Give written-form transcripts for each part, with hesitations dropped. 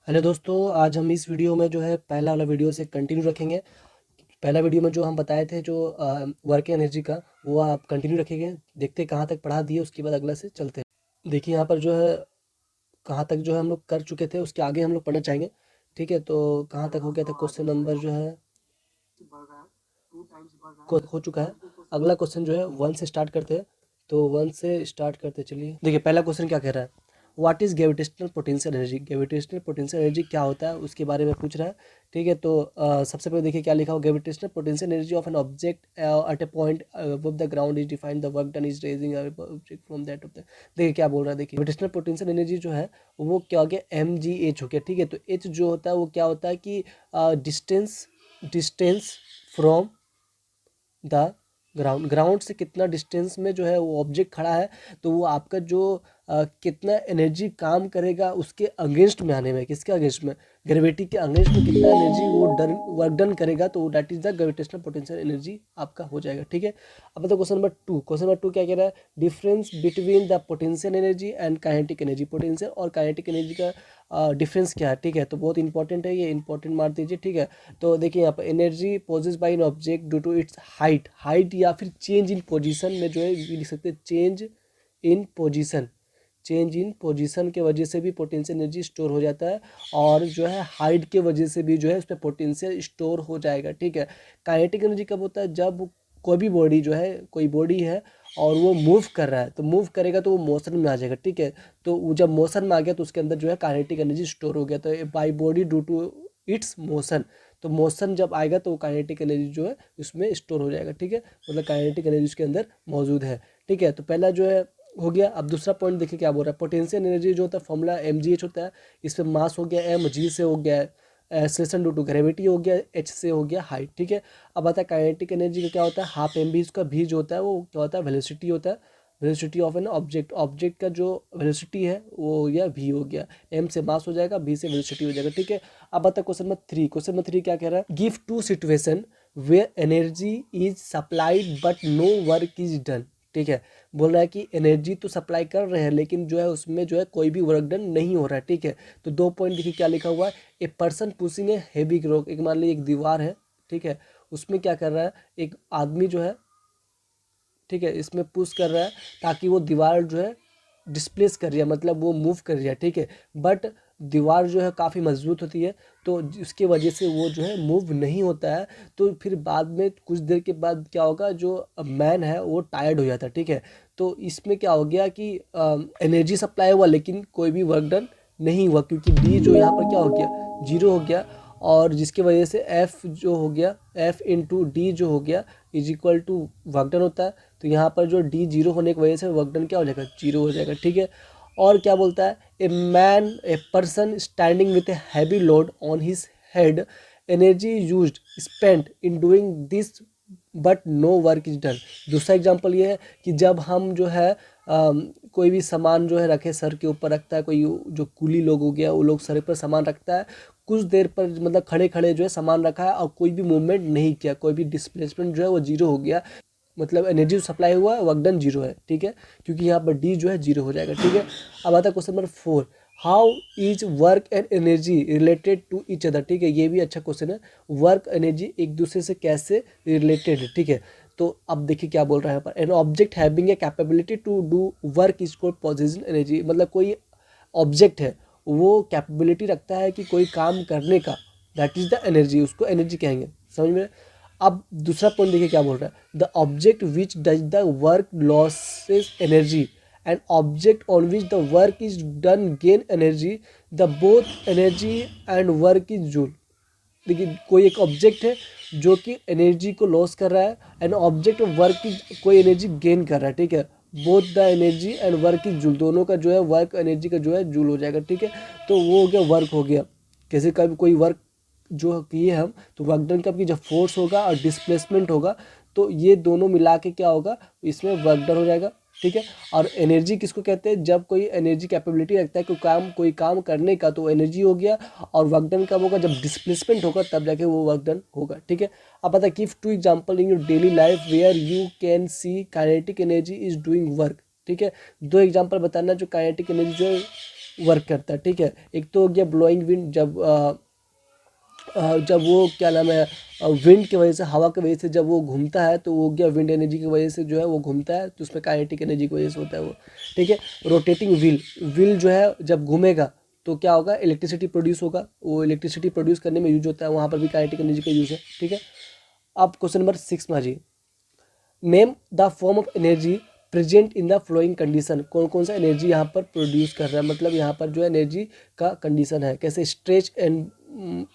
Hello दोस्तों, आज हम इस वीडियो में जो है पहला वाला वीडियो से कंटिन्यू रखेंगे। पहला वीडियो में जो हम बताए थे जो वर्क एनर्जी का, वो आप कंटिन्यू रखेंगे। देखते हैं कहाँ तक पढ़ा दिए, उसके बाद अगला से चलते हैं। देखिए यहाँ पर जो है कहाँ तक जो है हम लोग कर चुके थे, उसके आगे हम लोग पढ़ना चाहेंगे। ठीक है, तो कहाँ तक हो गया था? क्वेश्चन नंबर जो है हो चुका है। अगला क्वेश्चन जो है वन से स्टार्ट करते हैं। तो वन से स्टार्ट करते चलिए। देखिए पहला क्वेश्चन क्या कह रहा है, what is gravitational potential energy. Gravitational potential energy क्या होता है उसके बारे में पूछ रहा है। ठीक है, तो सबसे पहले देखिए क्या लिखा हो। Gravitational potential energy of an object at A point above the ground is defined the work done is raising object from that of the. देखिए क्या बोल रहा है। देखिए ग्रेविटेशनल पोटेंशियल एनर्जी जो है वो क्या हो गया, एम जी एच हो गया। ठीक है, तो एच जो होता है वो क्या होता है कि distance distance from the ground. Ground से कितना डिस्टेंस में जो है वो ऑब्जेक्ट खड़ा है, तो वो आपका जो कितना एनर्जी काम करेगा उसके अगेंस्ट में आने में, किसके अगेंस्ट में, ग्रेविटी के अगेंस्ट में कितना एनर्जी वो वर्क डन करेगा, तो that is the gravitational potential energy आपका हो जाएगा। ठीक है, अब बताओ question number two. Question number two क्या कह रहा है, difference between the potential energy and kinetic energy. Potential और काइनेटिक एनर्जी का डिफरेंस क्या है। ठीक है, तो बहुत इंपॉर्टेंट है, ये इंपॉर्टेंट मार दीजिए। ठीक है, तो देखिए यहाँ पर energy possessed by an object due to its height या फिर चेंज इन पोजीशन में जो है लिख सकते हैं change in position. Change in position के वजह से भी पोटेंशियल एनर्जी स्टोर हो जाता है, और जो है हाइट के वजह से भी जो है उस पर पोटेंशियल स्टोर हो जाएगा। ठीक है, काइनेटिक एनर्जी कब होता है, जब कोई भी बॉडी जो है, कोई बॉडी है और वो मूव कर रहा है, तो मूव करेगा तो वो मोशन में आ जाएगा। ठीक है, तो वो जब मोशन में आ गया तो उसके अंदर जो है काइनेटिक एनर्जी स्टोर हो गया। तो by body due to its motion, तो मोशन जब आएगा तो काइनेटिक एनर्जी जो है उसमें स्टोर हो जाएगा। ठीक है, मतलब काइनेटिक एनर्जी उसके अंदर मौजूद है। ठीक है, तो पहला जो है हो गया। अब दूसरा पॉइंट देखिए क्या बोल रहा है, पोटेंशियल एनर्जी जो होता है फॉर्मूला एम जी एच होता है। इसमें मास हो गया एम, जी से हो गया एक्सेलरेशन ड्यू टू ग्रेविटी हो गया, एच से हो गया हाइट। ठीक है, अब आता है काइनेटिक एनर्जी का क्या होता है, हाफ एम बी। इसका भी जो होता है वो क्या होता है, वेलोसिटी होता है। Velocity of an object, object का जो वेलोसिटी है वो हो गया वी हो गया। एम से मास हो जाएगा, बी से वेलोसिटी हो जाएगा। ठीक है, अब आता है question number three. Question number three क्या कह रहा है, give two situation where energy is supplied but no work is done. ठीक है, बोल रहा है कि एनर्जी तो सप्लाई कर रहे हैं लेकिन जो है उसमें जो है कोई भी वर्क डन नहीं हो रहा है। ठीक है, तो दो पॉइंट देखिए क्या लिखा हुआ है, a person pushing A heavy rock. एक मान लीजिए एक दीवार है, ठीक है, उसमें क्या कर रहा है, एक आदमी जो है, ठीक है, इसमें पुश कर रहा है ताकि वो दीवार जो है डिस्प्लेस कर रही है, मतलब वो मूव कर रही है। ठीक है, बट दीवार जो है काफ़ी मजबूत होती है, तो उसके वजह से वो जो है मूव नहीं होता है। तो फिर बाद में कुछ देर के बाद क्या होगा, जो मैन है वो टायर्ड हो जाता है। ठीक है, तो इसमें क्या हो गया कि एनर्जी सप्लाई हुआ लेकिन कोई भी वर्क डन नहीं हुआ, क्योंकि डी जो यहाँ पर क्या हो गया, जीरो हो गया। और जिसकी वजह से एफ जो हो गया, एफ इंटू डी जो हो गया is equal to work done होता है। तो यहाँ पर जो डी जीरो होने की वजह से वर्क डन क्या हो जाएगा, जीरो हो जाएगा। ठीक है, और क्या बोलता है, a person standing with a heavy load on his head, energy used spent in doing this but no work is done. दूसरा एग्जांपल ये है कि जब हम जो है कोई भी सामान जो है रखे, सर के ऊपर रखता है, कोई जो कूली लोग हो गया वो लोग सर पर सामान रखता है, कुछ देर पर मतलब खड़े खड़े जो है सामान रखा है और कोई भी मूवमेंट नहीं किया, कोई भी डिस्प्लेसमेंट जो है वो जीरो हो गया, मतलब एनर्जी सप्लाई हुआ है, वर्क डन जीरो है। ठीक है, क्योंकि यहाँ पर डी जो है जीरो हो जाएगा। ठीक है, अब आता है question number four, how is work and energy related to each other. ठीक है, ये भी अच्छा क्वेश्चन है, वर्क एनर्जी एक दूसरे से कैसे रिलेटेड है। ठीक है, तो अब देखिए क्या बोल रहा है यहाँ पर, an object having a capability to do work is called पोजेशन एनर्जी। मतलब कोई ऑब्जेक्ट है वो कैपेबिलिटी रखता है कि कोई काम करने का, दैट इज द एनर्जी, उसको एनर्जी कहेंगे। समझ में? अब दूसरा पॉइंट देखिए क्या बोल रहा है, the object which does the work losses energy and object on which the work is done gain energy, the both energy and work is joule. देखिए कोई एक ऑब्जेक्ट है जो कि एनर्जी को लॉस कर रहा है, एंड ऑब्जेक्ट वर्क की कोई एनर्जी गेन कर रहा है। ठीक है, both the energy and work is joule, दोनों का जो है वर्क एनर्जी का जो है जूल हो जाएगा। ठीक है, तो वो हो गया वर्क हो गया। कैसे कभी कोई वर्क जो किए हम, तो वर्क डन कब की, जब फोर्स होगा और डिस्प्लेसमेंट होगा, तो ये दोनों मिला के क्या होगा, इसमें वर्क डन हो जाएगा। ठीक है, और एनर्जी किसको कहते हैं, जब कोई एनर्जी कैपेबिलिटी रखता है कोई काम करने का, तो एनर्जी हो गया। और वर्क डन कब होगा, जब डिस्प्लेसमेंट होगा तब जाके वो वर्क डन होगा। ठीक है, अब बता, give two example in your daily life where you can see kinetic energy is doing work. ठीक है, दो एग्जांपल बताना जो काइनेटिक एनर्जी जो है वर्क करता है, ठीक है। एक तो हो गया ब्लोइंग विंड, जब वो क्या नाम है विंड की वजह से, हवा की वजह से जब वो घूमता है तो वो गया विंड एनर्जी की वजह से जो है वो घूमता है, तो उसमें काइनेटिक एनर्जी की वजह से होता है वो, ठीक है। रोटेटिंग व्हील, व्हील जो है जब घूमेगा तो क्या होगा, इलेक्ट्रिसिटी प्रोड्यूस होगा, वो इलेक्ट्रिसिटी प्रोड्यूस करने में यूज होता है, वहाँ पर भी काइनेटिक एनर्जी का यूज है, ठीक है। अब क्वेश्चन नंबर 6 में आ जाइए। Name the form of energy present in the flowing condition, कौन कौन सा एनर्जी यहाँ पर प्रोड्यूस कर रहा है, मतलब यहाँ पर जो है एनर्जी का कंडीशन है कैसे, stretch and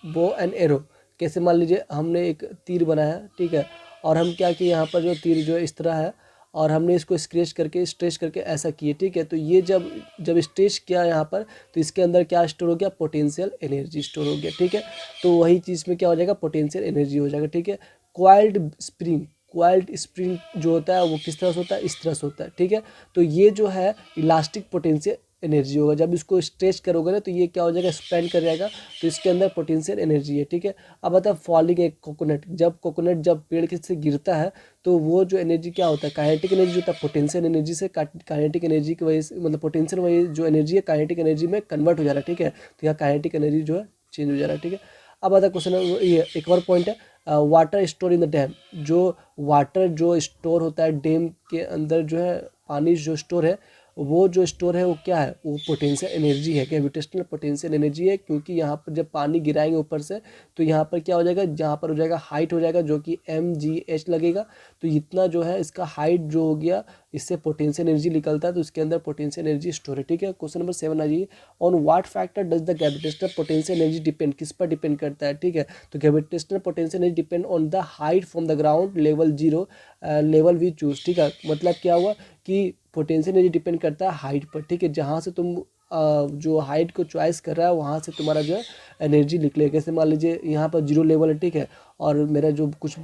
bow and arrow, कैसे मान लीजिए हमने एक तीर बनाया, ठीक है, और हम क्या किए यहाँ पर जो तीर जो है इस तरह है, और हमने इसको स्ट्रेच करके ऐसा किए, ठीक है। तो ये जब जब स्ट्रेच किया यहाँ पर, तो इसके अंदर क्या स्टोर हो गया, पोटेंशियल एनर्जी स्टोर हो गया, ठीक है। तो वही चीज़ में क्या हो जाएगा, पोटेंशियल एनर्जी हो जाएगा, ठीक है। क्वाइल्ड स्प्रिंग, क्वाइल्ड स्प्रिंग जो होता है वो किस तरह से होता है, इस तरह से होता है, ठीक है। तो ये जो है इलास्टिक पोटेंशियल एनर्जी होगा, जब इसको स्ट्रेच करोगे ना तो ये क्या हो जाएगा, एक्सपेंड कर जाएगा, तो इसके अंदर पोटेंशियल एनर्जी है, ठीक है। अब आता है फॉलिंग एक कोकोनट, जब कोकोनट जब पेड़ के से गिरता है तो वो जो एनर्जी क्या होता है, काइनेटिक एनर्जी होता है, पोटेंशियल एनर्जी से काइनेटिक एनर्जी की वजह से, मतलब पोटेंशियल वही जो एनर्जी है काइनेटिक एनर्जी में कन्वर्ट हो जा रहा है, ठीक है। तो यहाँ काइनेटिक एनर्जी जो है चेंज हो जा रहा है, ठीक है। अब आता है क्वेश्चन, ये एक और पॉइंट है, water store in the dam, जो वाटर जो स्टोर होता है डैम के अंदर जो है, पानी जो स्टोर है, वो जो स्टोर है वो क्या है, वो पोटेंशियल एनर्जी है, ग्रेविटेशनल पोटेंशियल एनर्जी है, क्योंकि यहाँ पर जब पानी गिराएंगे ऊपर से तो यहाँ पर क्या हो जाएगा, जहाँ पर हो जाएगा हाइट हो जाएगा जो कि mgh लगेगा, तो इतना जो है इसका हाइट जो हो गया, इससे पोटेंशियल एनर्जी निकलता है, तो इसके अंदर पोटेंशियल एनर्जी स्टोर है, ठीक है। क्वेश्चन नंबर 7 आ जाइए। On what factor does the gravitational potential energy depend, किस पर डिपेंड करता है, ठीक है। तो gravitational potential energy depend on the height from the ground level zero, level we choose, ठीक है। मतलब क्या हुआ कि पोटेंशियल एनर्जी डिपेंड करता है हाइट पर, ठीक है। जहाँ से तुम जो हाइट को चॉइस कर रहा है वहाँ से तुम्हारा जो है एनर्जी निकलेगा, कैसे मान लीजिए यहाँ पर जीरो लेवल है, ठीक है, और मेरा जो कुछ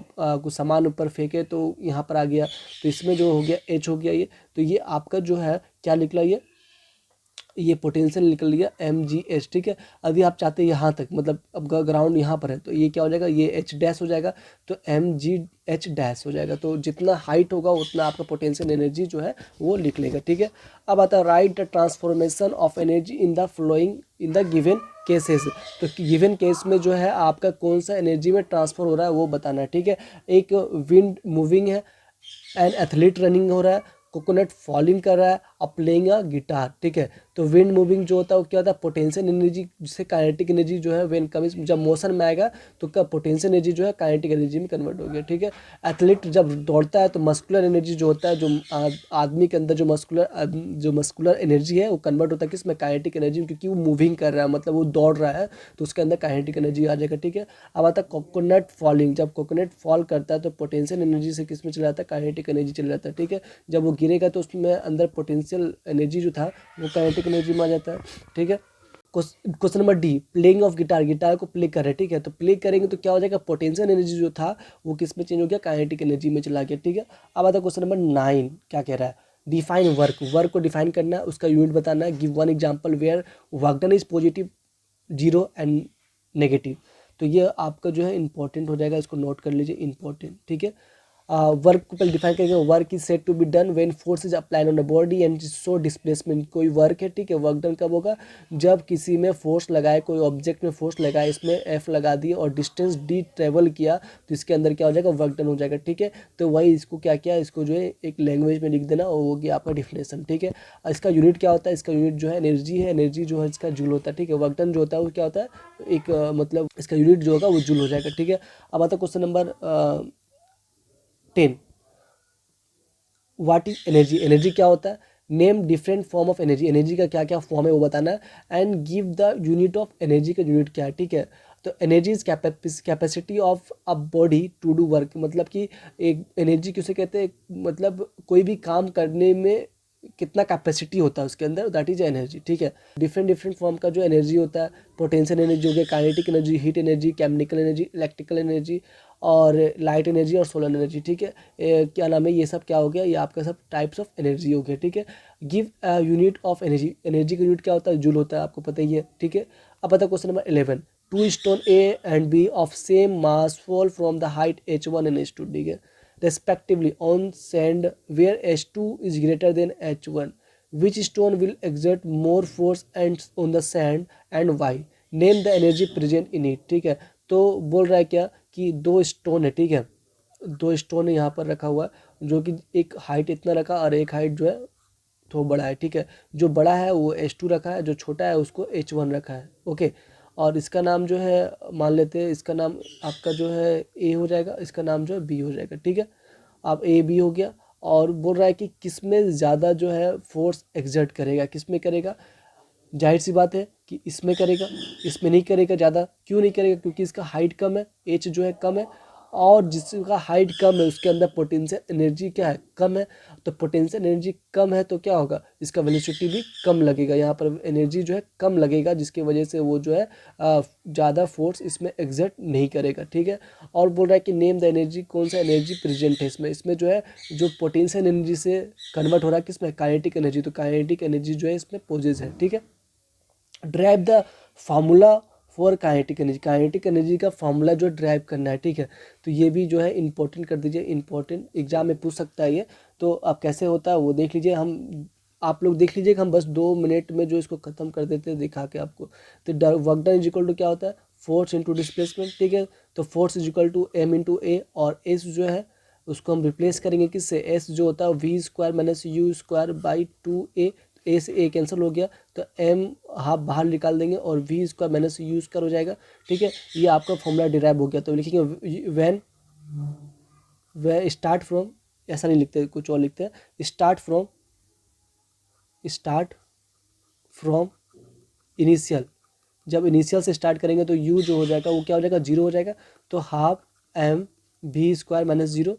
सामान ऊपर फेंके तो यहाँ पर आ गया, तो इसमें जो हो गया एच हो गया ये, तो ये आपका जो है क्या निकला, ये पोटेंशियल निकल गया mgh, ठीक है। अभी आप चाहते हैं यहाँ तक, मतलब अब ग्राउंड यहाँ पर है तो ये क्या हो जाएगा, ये h डैश हो जाएगा, तो mgh डैश हो जाएगा, तो जितना हाइट होगा उतना आपका पोटेंशियल एनर्जी जो है वो निकलेगा, ठीक है। अब आता है write the transformation of energy in the following in the given cases, तो गिवन केस में जो है आपका कौन सा एनर्जी में ट्रांसफर हो रहा है वो बताना है, ठीक है। एक विंड मूविंग है, एन एथलीट रनिंग हो रहा है, कोकोनट फॉलिंग कर रहा है, और प्लेइंग अ गिटार, ठीक है। तो विंड मूविंग जो होता है वो क्या होता है, पोटेंशियल एनर्जी जिससे काइनेटिक एनर्जी जो है व्हेन कमिंग, जब मोशन में आएगा तो क्या पोटेंशियल एनर्जी जो है काइनेटिक एनर्जी में कन्वर्ट हो गया, ठीक है। एथलीट जब दौड़ता है तो मस्कुलर एनर्जी जो होता है, जो आदमी के अंदर जो मस्कुलर एनर्जी है वो कन्वर्ट होता है किस में, काइनेटिक एनर्जी में, क्योंकि वो मूविंग कर रहा है, मतलब वो दौड़ रहा है, तो उसके अंदर काइनेटिक एनर्जी आ जाएगा, ठीक है। अब आता है कोकोनट फॉलिंग, जब कोकोनट फॉल करता है तो पोटेंशियल एनर्जी से किस में चला जाता है, काइनेटिक एनर्जी चला जाता है, ठीक है। जब वो गिरेगा तो उसमें अंदर पोटेंशियल एनर्जी जो था वो काइनेटिक एनर्जी में आ जाता है, ठीक है। Question number D, playing of guitar, guitar को प्ले कर रहे हैं, ठीक है, तो प्ले करेंगे तो क्या हो जाएगा, पोटेंशियल एनर्जी जो था वो किस में चेंज हो गया, काइनेटिक एनर्जी में चला गया, ठीक है। अब आता है क्वेश्चन नंबर 9, क्या कह रहा है, डिफाइन वर्क, वर्क को डिफाइन करना है, उसका यूनिट बताना है, give one example where work done is positive, zero and negative, तो ये आपका जो है इंपॉर्टेंट हो जाएगा, इसको नोट कर लीजिए, इंपॉर्टेंट, ठीक है। वर्क को पहले डिफाइन करेंगे, work is said to be done when force is applied on the body and so displacement, कोई वर्क है, ठीक है, वर्क डन कब होगा, जब किसी में फोर्स लगाए, कोई ऑब्जेक्ट में फोर्स लगाए, इसमें एफ लगा दिए और डिस्टेंस डी ट्रेवल किया, तो इसके अंदर क्या हो जाएगा, वर्क डन हो जाएगा, ठीक है। तो वही इसको क्या किया, इसको जो है एक लैंग्वेज में लिख देना, और वो गया आपका डिफिनेशन, ठीक है। इसका यूनिट क्या होता है, इसका यूनिट जो है एनर्जी है, एनर्जी जो है इसका जूल होता है, ठीक है। वर्क डन जो होता है वो क्या होता है, एक मतलब इसका यूनिट जो होगा वो जूल हो जाएगा, ठीक है। अब आता है question number 10, what is energy, energy क्या होता है, name different form of energy, energy का क्या क्या फॉर्म है वो बताना है, and give the unit of energy का यूनिट क्या है, ठीक है। तो energy is capacity of a body to do work, मतलब कि एक एनर्जी किसे कहते हैं, मतलब कोई भी काम करने में कितना कैपेसिटी होता है उसके अंदर, दैट इज एनर्जी, ठीक है। डिफरेंट डिफरेंट फॉर्म का जो एनर्जी होता है, पोटेंशियल एनर्जी हो गया, kinetic energy, heat energy, chemical energy, electrical energy, और लाइट एनर्जी और सोलर एनर्जी, ठीक है। क्या नाम है, ये सब क्या हो गया, ये आपका सब टाइप्स ऑफ एनर्जी हो गया, ठीक है। Give unit of energy, energy का यूनिट क्या होता है, जूल होता है, आपको पता ही है, ठीक है। अब पता question number 11, two stone A and B of same mass fall from the height h1 and h2, ठीक है, respectively on sand where h2 is greater than h1, which stone will exert more force and on the sand and why, name the energy present in it. ठीक है, तो बोल रहा है क्या कि दो स्टोन है, ठीक है, दो स्टोन यहाँ पर रखा हुआ है, जो कि एक हाइट इतना रखा और एक हाइट जो है तो बड़ा है। ठीक है, जो बड़ा है वो H2 रखा है, जो छोटा है उसको H1 रखा है। ओके, और इसका नाम जो है मान लेते हैं, इसका नाम आपका जो है ए हो जाएगा, इसका नाम जो है बी हो जाएगा। ठीक है, अब ए बी हो गया, और बोल रहा है कि किस में ज़्यादा जो है फोर्स एक्सर्ट करेगा, किस में करेगा। जाहिर सी बात है कि इसमें करेगा, इसमें नहीं करेगा ज़्यादा। क्यों नहीं करेगा? क्योंकि इसका हाइट कम है, एच जो है कम है, और जिसका हाइट कम है उसके अंदर पोटेंशियल एनर्जी क्या है, कम है। तो पोटेंशियल एनर्जी कम है तो क्या होगा, इसका वेलोसिटी भी कम लगेगा, यहाँ पर एनर्जी जो है कम लगेगा, जिसकी वजह से वो जो है ज़्यादा फोर्स इसमें एग्जर्ट नहीं करेगा। ठीक है, और बोल रहा है कि नेम द एनर्जी, कौन सा एनर्जी प्रेजेंट है इसमें। इसमें जो है जो पोटेंशियल एनर्जी से कन्वर्ट हो रहा है किसमें, काइनेटिक एनर्जी, तो काइनेटिक एनर्जी जो है इसमें पोजेज है। ठीक है, drive the formula for kinetic energy, kinetic energy का फार्मूला जो ड्राइव करना है। ठीक है, तो ये भी जो है इंपॉर्टेंट कर दीजिए, इंपॉर्टेंट एग्जाम में पूछ सकता है ये। तो अब कैसे होता है वो देख लीजिए, हम आप लोग देख लीजिए कि हम बस 2 मिनट में जो इसको खत्म कर देते हैं दिखा के आपको। तो work done is equal to क्या होता है, फोर्स इंटू डिस्प्लेसमेंट। ठीक है, तो force is equal to M into A, और एस जो है उसको हम रिप्लेस करेंगे किससे, एस जो होता है v square minus u square by 2a, a से ए कैंसिल हो गया, तो एम हाफ बाहर निकाल देंगे और v square minus u square हो जाएगा। ठीक है, ये आपका फॉर्मूला डिराइव हो गया। तो लिखेंगे व्हेन वे स्टार्ट फ्रॉम, ऐसा नहीं लिखते, कुछ और लिखते हैं, स्टार्ट फ्रॉम इनिशियल। जब इनिशियल से स्टार्ट करेंगे तो यू जो हो जाएगा वो क्या हो जाएगा, जीरो हो जाएगा। तो हाफ एम भी स्क्वायर माइनस जीरो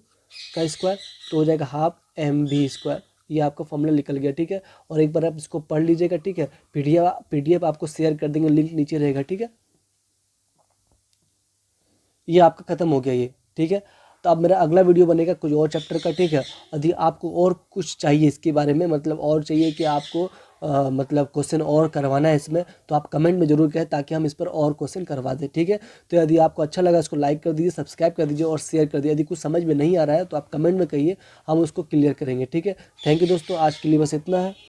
का स्क्वायर, तो हो जाएगा हाफ एम भी स्क्वायर। ये आपका फॉर्मूला निकल गया। ठीक है, और एक बार आप इसको पढ़ लीजिएगा। ठीक है, पीडीएफ आपको शेयर कर देंगे, लिंक नीचे रहेगा। ठीक है, ये आपका खत्म हो गया ये। ठीक है, तो अब मेरा अगला वीडियो बनेगा कुछ और चैप्टर का। ठीक है, यदि आपको और कुछ चाहिए इसके बारे में, मतलब और चाहिए कि आपको मतलब क्वेश्चन और करवाना है इसमें, तो आप कमेंट में जरूर कहें ताकि हम इस पर और क्वेश्चन करवा दें। ठीक है, तो यदि आपको अच्छा लगा इसको लाइक कर दीजिए, सब्सक्राइब कर दीजिए और शेयर कर दीजिए। यदि कुछ समझ में नहीं आ रहा है तो आप कमेंट में कहिए, हम उसको क्लियर करेंगे। ठीक है, थैंक यू दोस्तों, आज के लिए बस इतना है।